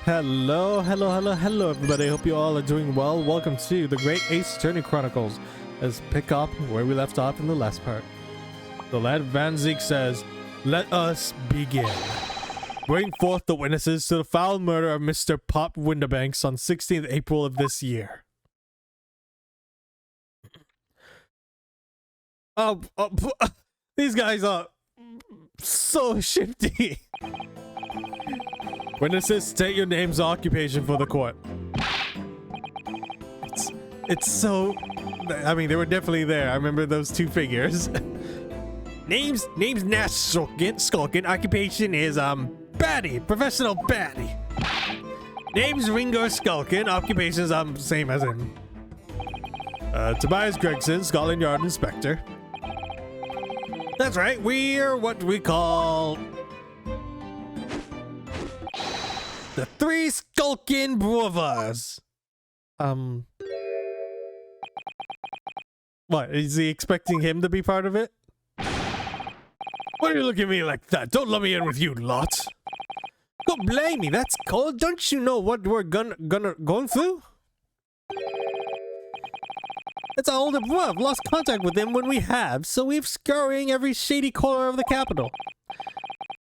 Hello, everybody. Hope you all are doing well. Welcome to the Great Ace Attorney Chronicles. Let's pick up where we left off in the last part. The lad Van Zeek says, "Let us begin. Bring forth the witnesses to the foul murder of Mr. Pop Winterbanks on 16th April of this year." These guys are so shifty. Witnesses, state your names and occupation for the court. It's so... I mean, they were definitely there. I remember those two figures. Name's Nash Skulkin. Occupation is, baddie. Professional baddie. Name's Ringo Skulkin. Occupation is, same as him. Tobias Gregson, Scotland Yard Inspector. That's right, we're what we call... the three Skulkin BRUVVERS. What, is he expecting him to be part of it? Why are you looking at me like that? Don't let me in with you lot. Don't blame me, that's cold. Don't you know what we're going through? It's our older bruv. Lost contact with him when we have, so we're scouring every shady corner of the capital.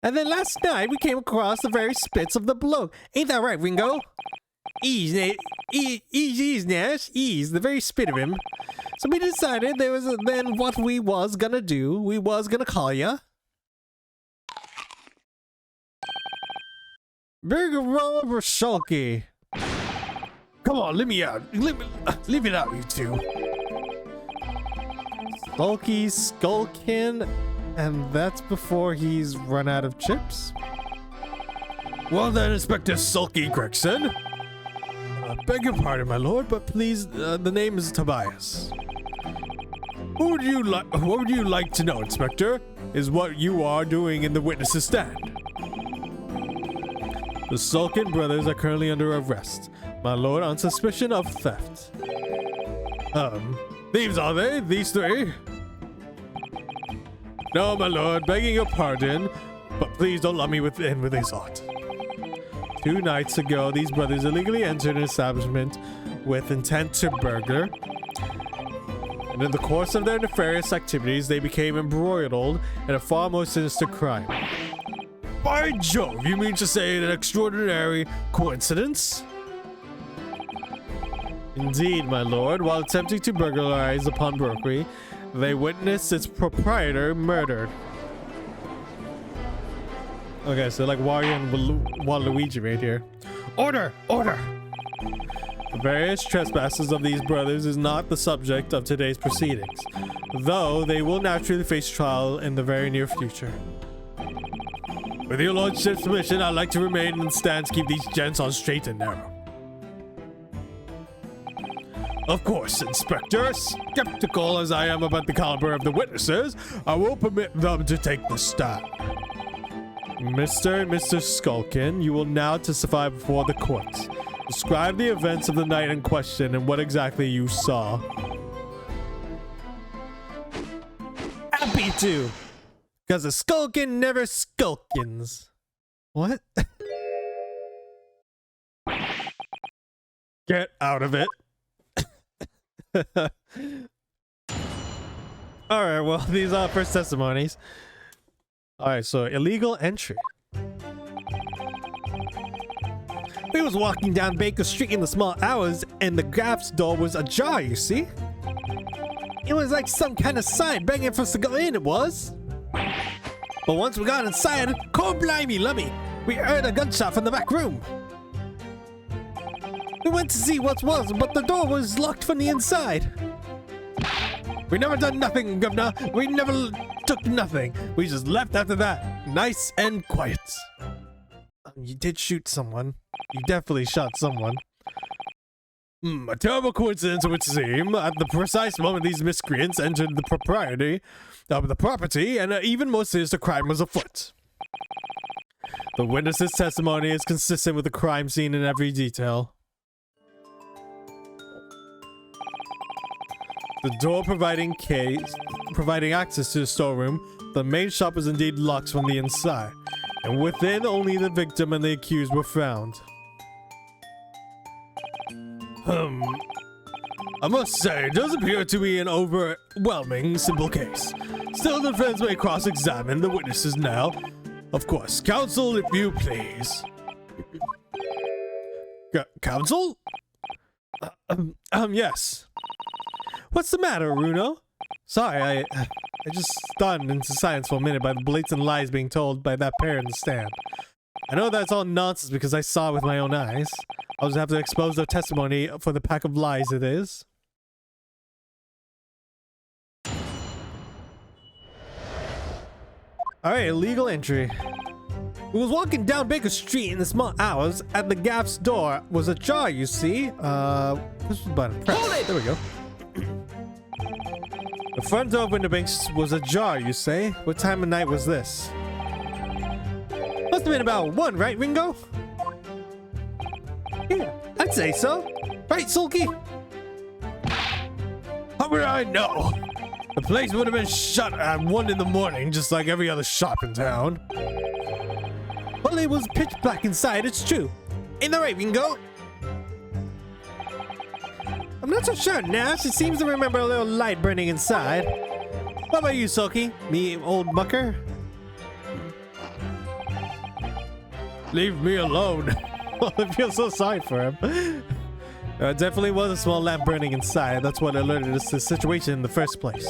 And then last night we came across the very spits of the bloke. Ain't that right, Ringo? Ease, Nash. Ease, the very spit of him. So we decided there was then what we was gonna do. We was gonna call ya Big Rubber Shulky. Come on, let me out. Leave it out, you two. Skulkin, and that's before he's run out of chips? Well then, Inspector Sulky Gregson. Beg your pardon, my lord, but please, the name is Tobias. What would you like to know, Inspector? Is what you are doing in the witness's stand. The Skulkin brothers are currently under arrest, my lord, on suspicion of theft. Thieves are they? These three? No, my lord, begging your pardon, but please don't let me in with this art. 2 nights ago, these brothers illegally entered an establishment with intent to burglar. And in the course of their nefarious activities, they became embroiled in a far more sinister crime. By Jove, you mean to say an extraordinary coincidence? Indeed, my lord. While attempting to burglarize a pawnbrokery, they witnessed its proprietor murdered. Okay, so like Wario and Waluigi right here. Order! Order! The various trespasses of these brothers is not the subject of today's proceedings, though they will naturally face trial in the very near future. With your lordship's permission, I'd like to remain in the stand to keep these gents on straight and narrow. Of course, Inspector. Skeptical as I am about the caliber of the witnesses, I will permit them to take the stand. Mr. and Mr. Skulkin, you will now testify before the court. Describe the events of the night in question and what exactly you saw. Happy to, because a Skulkin never skulkins. What? Get out of it. Alright, well, these are first testimonies. Alright, so illegal entry. We was walking down Baker Street in the small hours and the Graf's door was ajar, you see? It was like some kind of sign begging for us to go in, it was. But once we got inside, cold blimey, lummy, we heard a gunshot from the back room. We went to see what was, but the door was locked from the inside. We never done nothing, governor. We never took nothing. We just left after that. Nice and quiet. You did shoot someone. You definitely shot someone. A terrible coincidence it would seem. At the precise moment these miscreants entered the property, and even more sinister crime was afoot. The witness's testimony is consistent with the crime scene in every detail. The door providing access to the storeroom, the main shop is indeed locked from the inside, and within only the victim and the accused were found. I must say, it does appear to be an overwhelming simple case. Still, the defense may cross-examine the witnesses now. Of course, counsel, if you please. Counsel? Yes. What's the matter, Runo? Sorry, I just stunned into silence for a minute by the blatant lies being told by that pair in the stand. I know that's all nonsense because I saw it with my own eyes. I'll just have to expose their testimony for the pack of lies it is. Alright, illegal entry. We was walking down Baker Street in the small hours. At the gaff's door was a jar, you see. This was button. Press. There we go. The front door of Winterbanks was ajar, you say? What time of night was this? Must have been about 1, right, Ringo? Yeah, I'd say so. Right, Sulky? How would I know? The place would have been shut at 1 in the morning, just like every other shop in town. Well, it was pitch black inside, it's true. Ain't that right, Ringo? I'm not so sure, Nash. It seems to remember a little light burning inside. What about you, Sulky? Me, old mucker? Leave me alone. I feel so sorry for him. There definitely was a small lamp burning inside. That's what alerted us to the situation in the first place.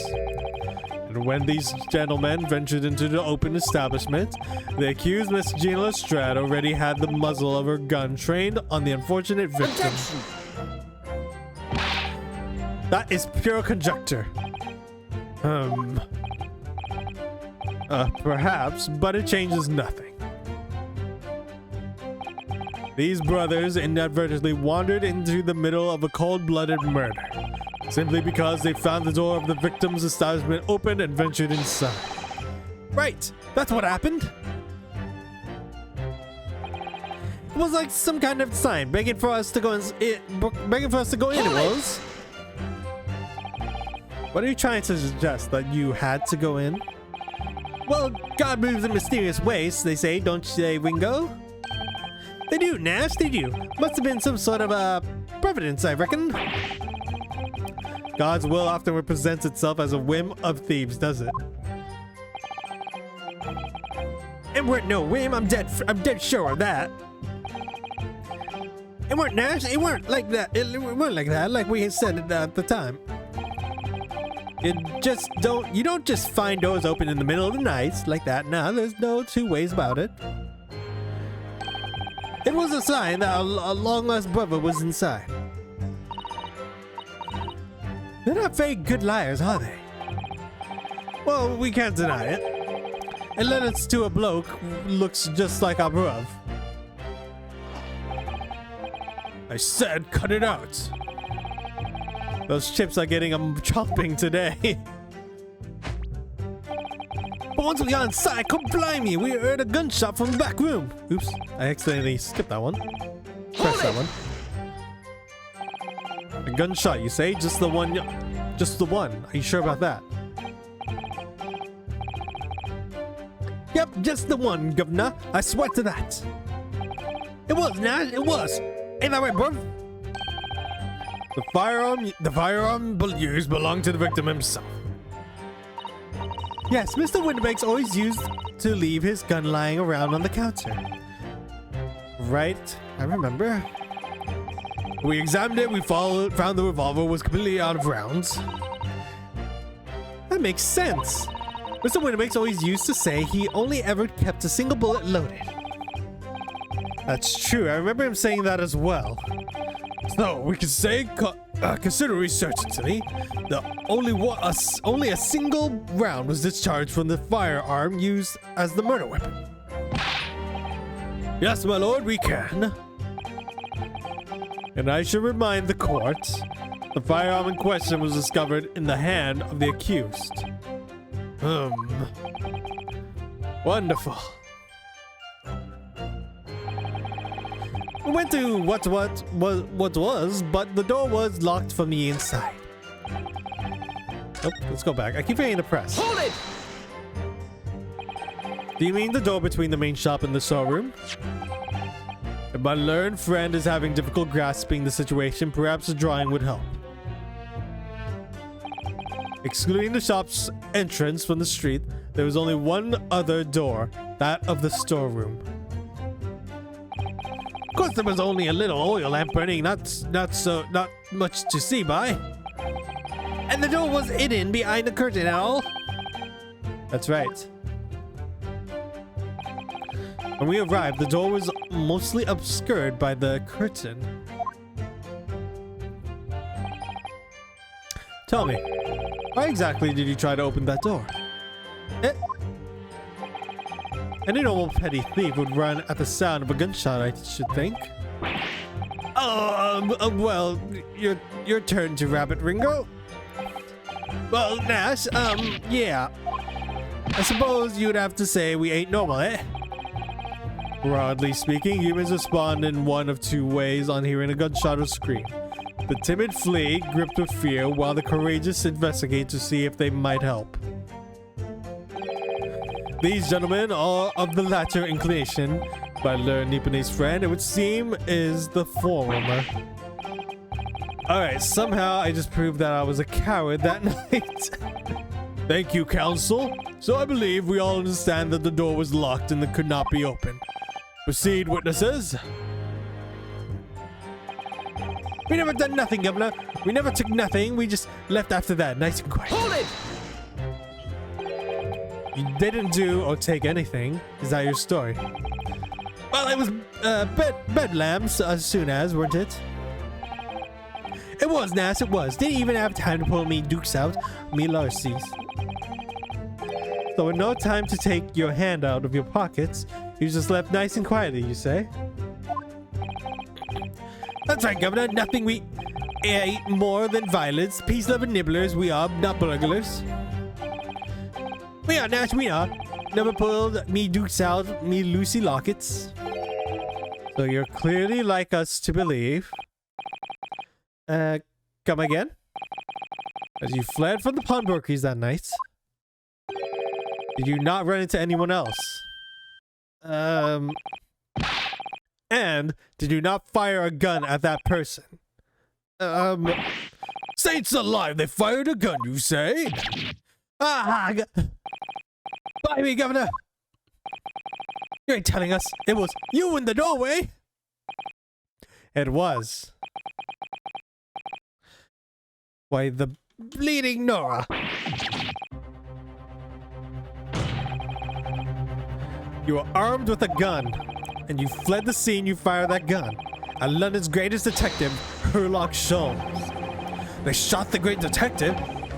And when these gentlemen ventured into the open establishment, the accused Miss Gina Lestrade already had the muzzle of her gun trained on the unfortunate victim. Objection. That is pure conjecture. Perhaps, but it changes nothing. These brothers inadvertently wandered into the middle of a cold-blooded murder, simply because they found the door of the victim's establishment open and ventured inside. Right, that's what happened. It was like some kind of sign begging for us to go in. Begging for us to go in. It was. What are you trying to suggest? That you had to go in? Well, God moves in mysterious ways, they say, don't you say, Ringo? They do, Nash, they do. Must have been some sort of, providence, I reckon. God's will often represents itself as a whim of thieves, does it? It weren't no whim, I'm dead sure of that. It weren't, Nash, it weren't like that. It weren't like that, like we had said at the time. You don't just find doors open in the middle of the night like that. Nah, there's no two ways about it. It was a sign that a long-lost brother was inside. They're not very good liars, are they? Well, we can't deny it. It led us to a bloke who looks just like our bruv. I said cut it out. Those chips are getting chopping today. But once we got inside, come blimey, we heard a gunshot from the back room. Oops, I accidentally skipped that one. Press that one. A gunshot, you say? Just the one? Just the one. Are you sure about that? Yep, just the one, Governor. I swear to that. It was, Nash. It was. Ain't that right, bro? The firearm used belonged to the victim himself. Yes, Mr. Winterbanks always used to leave his gun lying around on the counter. Right, I remember. We examined it, we found the revolver was completely out of rounds. That makes sense. Mr. Winterbanks always used to say he only ever kept a single bullet loaded. That's true, I remember him saying that as well. So, we can say, consider researching that only a single round was discharged from the firearm used as the murder weapon. Yes, my lord, we can. And I should remind the court, the firearm in question was discovered in the hand of the accused. Wonderful. We went to what was, but the door was locked from the inside. Oh, let's go back. I keep forgetting to press. Hold it! Do you mean the door between the main shop and the showroom? If my learned friend is having difficult grasping the situation, perhaps a drawing would help. Excluding the shop's entrance from the street, there was only one other door, that of the storeroom. Of course, there was only a little oil lamp burning, not much to see by. And the door was hidden behind the curtain and all. That's right. When we arrived, the door was mostly obscured by the curtain. Tell me, why exactly did you try to open that door? Any normal petty thief would run at the sound of a gunshot, I should think. Well, your turn to rabbit, Ringo. Well, Nash, yeah. I suppose you'd have to say we ain't normal, eh? Broadly speaking, humans respond in one of two ways on hearing a gunshot or scream. The timid flee, gripped with fear, while the courageous investigate to see if they might help. These gentlemen are of the latter inclination. By learned Nipponese friend, it would seem is the former. Alright, somehow I just proved that I was a coward that night. Thank you, counsel. So I believe we all understand that the door was locked and it could not be opened. Proceed, witnesses. We never done nothing, Governor. We never took nothing. We just left after that, nice and quiet. Hold it! You didn't do or take anything. Is that your story? Well, it was bedlams as soon as, weren't it? It was, Nass, it was. Didn't even have time to pull me dukes out, me Larsies. So with no time to take your hand out of your pockets, you just left nice and quietly, you say? That's right, Governor. Nothing we ate more than violets. Peace-loving nibblers we are, not burglars. We are, Nash, we are. Never pulled me dukes out, me Lucy lockets. So you're clearly like us to believe. Come again? As you fled from the pawnbrokeries that night, did you not run into anyone else? And did you not fire a gun at that person? Saints alive, they fired a gun, you say? Ah! By me, Governor! You ain't telling us it was you in the doorway! It was. Why, the bleeding Nora! You were armed with a gun, and you fled the scene you fired that gun at London's greatest detective, Sherlock Holmes. They shot the great detective?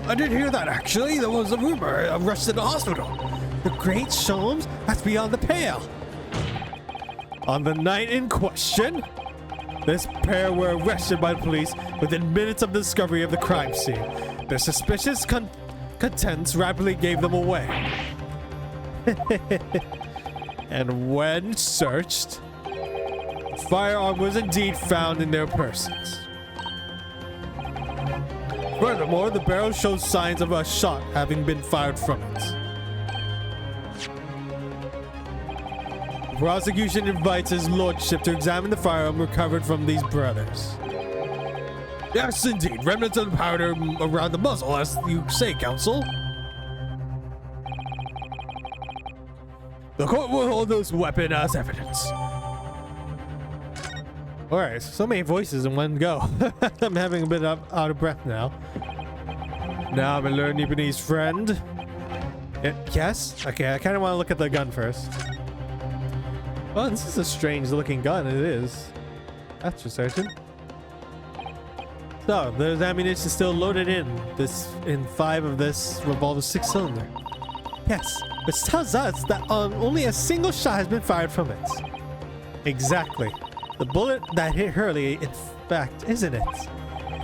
I did hear that, actually. There was a rumor of rushed to the hospital. The great Holmes? That's beyond the pale. On the night in question, this pair were arrested by the police within minutes of the discovery of the crime scene. Their suspicious contents rapidly gave them away. And when searched, a firearm was indeed found in their persons. Furthermore, the barrel shows signs of a shot having been fired from it. The prosecution invites his lordship to examine the firearm recovered from these brothers. Yes, indeed. Remnants of the powder around the muzzle, as you say, counsel. The court will hold this weapon as evidence. Alright, so many voices in one go. I'm having a bit out of breath now. Now, my learned Nipponese friend. Yes? Okay, I kind of want to look at the gun first. Oh, this is a strange looking gun. It is. That's for certain. So, there's ammunition still loaded in 5 of this revolver 6-cylinder. Yes, which tells us that only a single shot has been fired from it. Exactly. The bullet that hit Hurley, in fact, isn't it?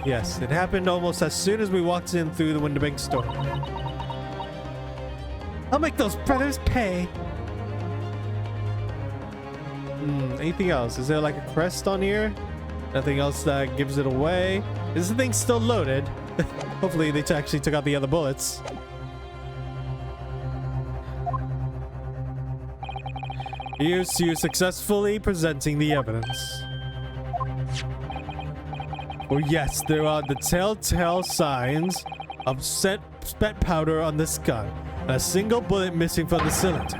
Yes, it happened almost as soon as we walked in through the Winterbank store. I'll make those brothers pay. Anything else? Is there like a crest on here? Nothing else that gives it away? Is the thing still loaded? Hopefully they actually took out the other bullets. Here's to you successfully presenting the evidence. Oh yes, there are the telltale signs of spent powder on this gun, and a single bullet missing from the cylinder.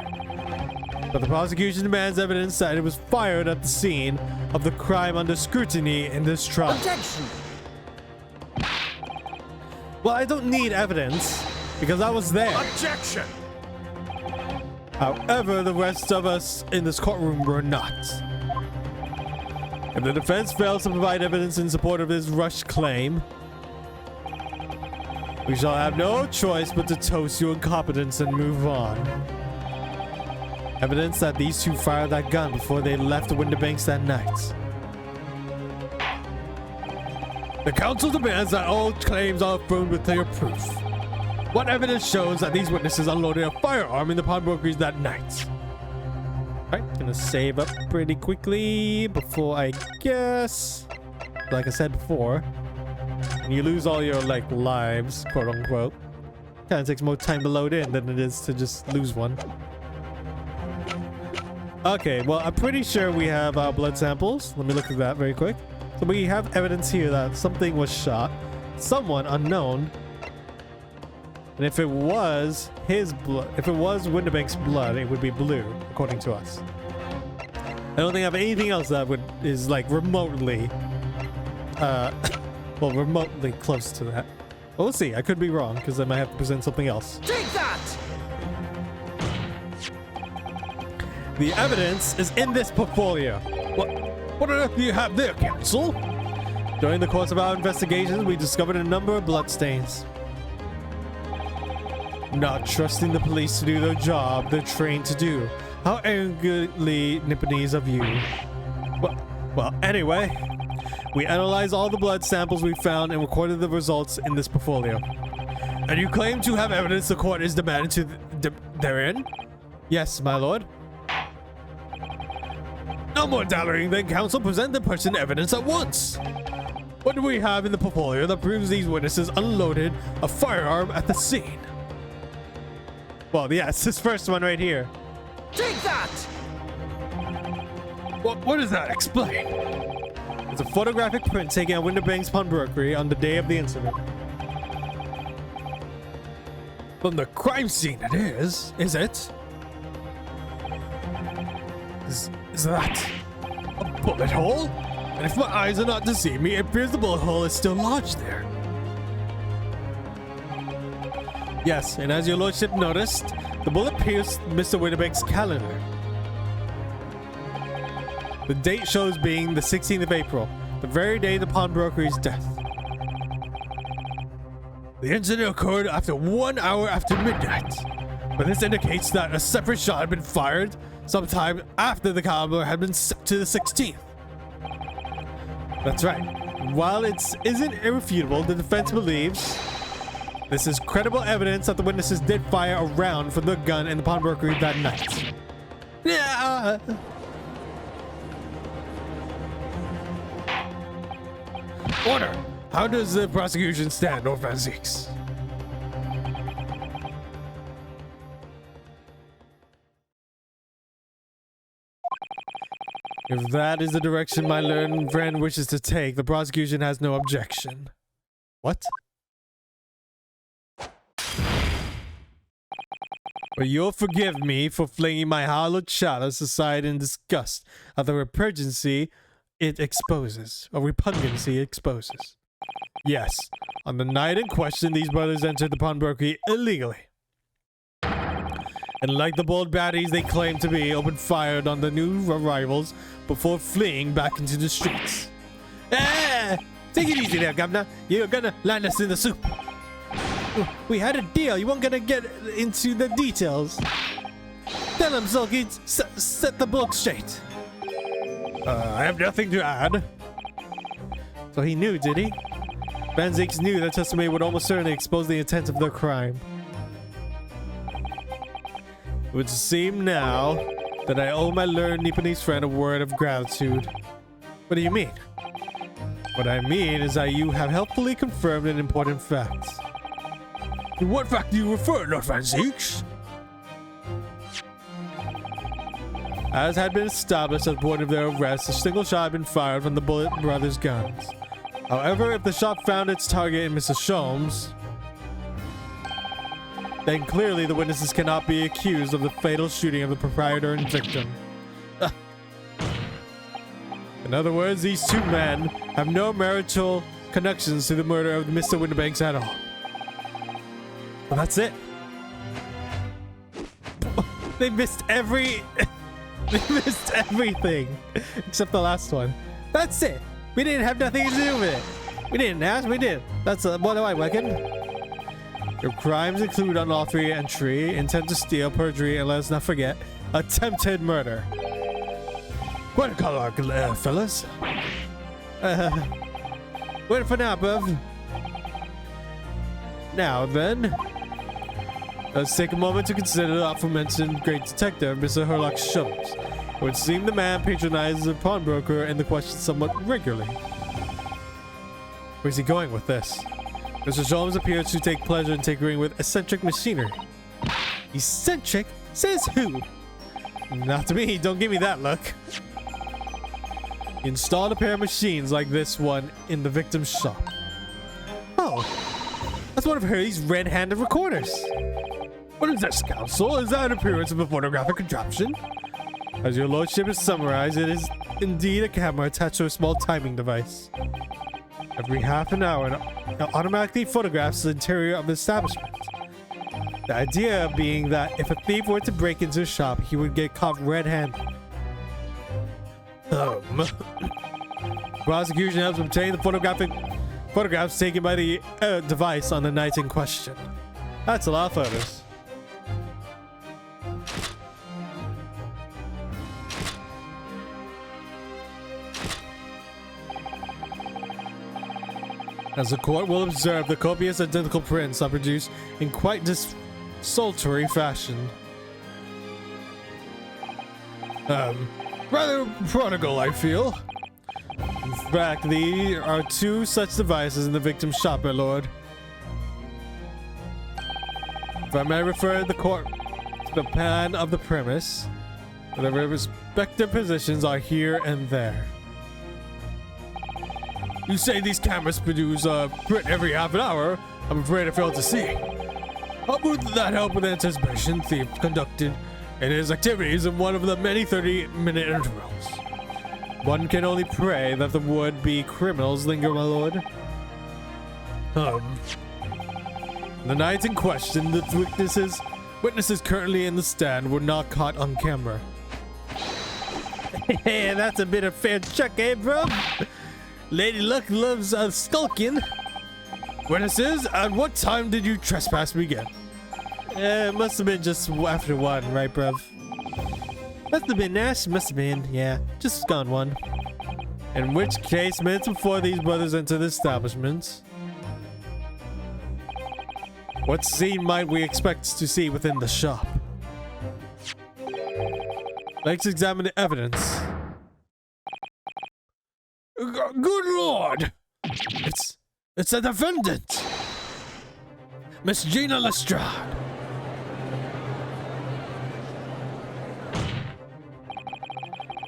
But the prosecution demands evidence that it was fired at the scene of the crime under scrutiny in this trial. Objection! Well, I don't need evidence, because I was there. Objection! However, the rest of us in this courtroom were not. If the defense fails to provide evidence in support of his rush claim, we shall have no choice but to toast your incompetence and move on. Evidence that these two fired that gun before they left the Winterbanks that night. The council demands that all claims are affirmed with clear proof. What evidence shows that these witnesses unloaded a firearm in the pawnbroker's that night? Alright, gonna save up pretty quickly before I guess. Like I said before, you lose all your like lives, quote unquote. Kind of takes more time to load in than it is to just lose one. Okay, well, I'm pretty sure we have our blood samples. Let me look at that very quick. So we have evidence here that something was shot. Someone unknown. And if it was his blood, if it was Winterbank's blood, it would be blue, according to us. I don't think I have anything else that is like remotely, well, remotely close to that. Well, we'll see. I could be wrong, because I might have to present something else. Take that! The evidence is in this portfolio. What on earth do you have there, counsel? During the course of our investigations, we discovered a number of bloodstains. Not trusting the police to do their job they're trained to do. How arrogantly Nipponese of you. Well, anyway, we analyzed all the blood samples we found and recorded the results in this portfolio. And you claim to have evidence the court is demanded to therein? Yes, my lord. No more dallying then, counsel. Present the person evidence at once. What do we have in the portfolio that proves these witnesses unloaded a firearm at the scene? Well, yes, this first one right here. Take that! What does that explain? It's a photographic print taken at Winterbank's pawnbrokery on the day of the incident. From the crime scene it is it? Is that a bullet hole? And if my eyes are not deceiving me, it appears the bullet hole is still lodged there. Yes, and as your lordship noticed, the bullet pierced Mr. Winterbank's calendar. The date shows being the 16th of April, the very day of the pawnbroker's death. The incident occurred after 1 hour after midnight, but this indicates that a separate shot had been fired sometime after the calendar had been set to the 16th. That's right. While it isn't irrefutable, the defense believes this is credible evidence that the witnesses did fire a round from the gun in the pawnbrokery that night. Yeah. Order. How does the prosecution stand, Orphan-Zeeks? If that is the direction my learned friend wishes to take, the prosecution has no objection. What? But you'll forgive me for flinging my hallowed chalice aside in disgust at the repugnancy it exposes. Yes, on the night in question, these brothers entered the pawnbrokery illegally. And like the bold baddies they claim to be, opened fire on the new arrivals before fleeing back into the streets. Take it easy there, Governor. You're gonna land us in the soup. We had a deal. You weren't gonna get into the details. Tell him, Skulkin. Set the book straight. I have nothing to add. So he knew, did he? Van-Zeeks knew that testimony would almost certainly expose the intent of their crime. It would seem now that I owe my learned Nipponese friend a word of gratitude. What do you mean? What I mean is that you have helpfully confirmed an important fact. To what fact do you refer, Lord Van-Zeeks? As had been established at the point of their arrest, a single shot had been fired from the Bullet brothers' guns. However, if the shot found its target in Mr. Sholmes, then clearly the witnesses cannot be accused of the fatal shooting of the proprietor and victim. In other words, these two men have no marital connections to the murder of Mr. Winterbanks at all. Well, that's it. They missed every... They missed everything except the last one. That's it. We didn't have nothing to do with it. We didn't ask, we did. That's what do I reckon? Your crimes include unlawful entry, intent to steal, perjury, and let's not forget, attempted murder. What a color, fellas. Wait for now, bruv. Now then, let's take a moment to consider the aforementioned great detective, Mr. Herlock Sholmes. It would seem the man patronizes the pawnbroker in the question somewhat regularly. Where's he going with this? Mr. Sholmes appears to take pleasure in tinkering with eccentric machinery. Eccentric? Says who? Not to me, don't give me that look. He installed a pair of machines like this one in the victim's shop. Oh, that's one of Hurley's red-handed recorders. What is this, counsel? Is that an appearance of a photographic contraption? As your lordship has summarized, it is indeed a camera attached to a small timing device. Every half an hour, it automatically photographs the interior of the establishment. The idea being that if a thief were to break into a shop, he would get caught red-handed. Prosecution helps obtain the photographs taken by the device on the night in question. That's a lot of photos. As the court will observe, the copious identical prints are produced in quite desultory fashion. Rather prodigal, I feel. In fact, there are two such devices in the victim's shop, my lord. If I may refer the court to the plan of the premise, their respective positions are here and there. You say these cameras produce a print every half an hour? I'm afraid I failed to see. How would that help with anticipation? Thief conducted in his activities in one of the many 30-minute intervals. One can only pray that the would-be criminals linger, my lord. The night in question, the witnesses currently in the stand were not caught on camera. Hey, that's a bit of fair check, eh, bro? Lady Luck loves Skulkin. Witnesses, at what time did you trespass begin? It must have been just after 1, right, bruv? Must have been Nash. Must have been, yeah, just gone 1. In which case, minutes before these brothers entered the establishment, what scene might we expect to see within the shop? Let's examine the evidence. Good lord! It's a defendant! Miss Gina Lestrade.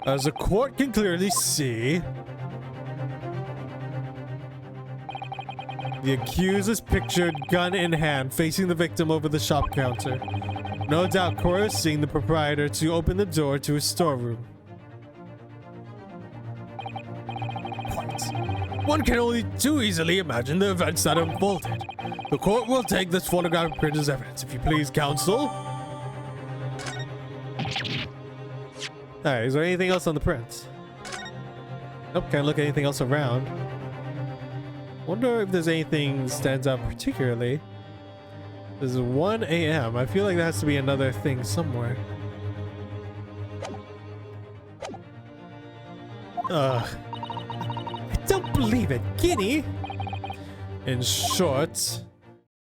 As the court can clearly see, the accused is pictured gun in hand facing the victim over the shop counter, no doubt coercing the proprietor to open the door to his storeroom. One can only too easily imagine the events that unfolded. The court will take this photographic print as evidence, if you please, counsel. Alright, is there anything else on the print? Nope, can't look at anything else around. Wonder if there's anything that stands out particularly. This is 1 a.m. I feel like there has to be another thing somewhere. I don't believe it, Guinea! In short,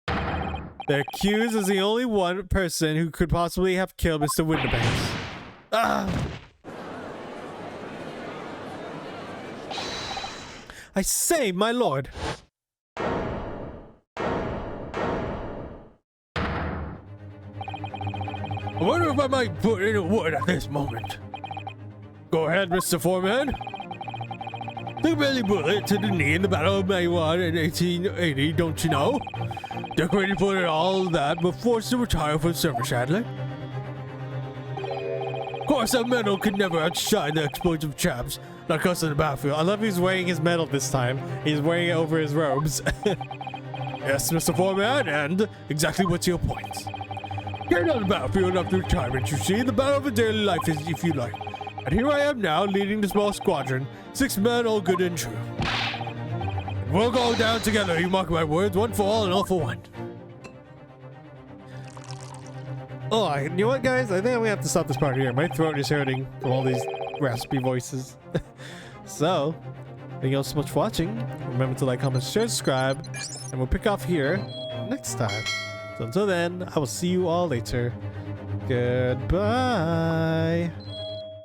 the accused is the only one person who could possibly have killed Mr. Winterbanks. I say, my lord. I wonder if I might put in a word at this moment. Go ahead, Mr. Foreman. Took a Billy bullet to the knee in the Battle of Maywan in 1880, don't you know? Decorated for all that, but forced to retire from service, sadly. Of course, that medal could never outshine the exploits of chaps like us in the battlefield. I love he's wearing his medal this time. He's wearing it over his robes. Yes, Mr. Foreman, and exactly what's your point? Get on the battlefield after retirement, you see. The battle of a daily life is, if you like. And here I am now, leading the small squadron. 6 men, all good and true. And we'll go down together, you mark my words. One for all and all for one. Oh, you know what, guys? I think I'm gonna have to stop this part here. My throat is hurting from all these raspy voices. So, thank you all so much for watching. Remember to like, comment, share, subscribe. And we'll pick off here next time. So until then, I will see you all later. Goodbye.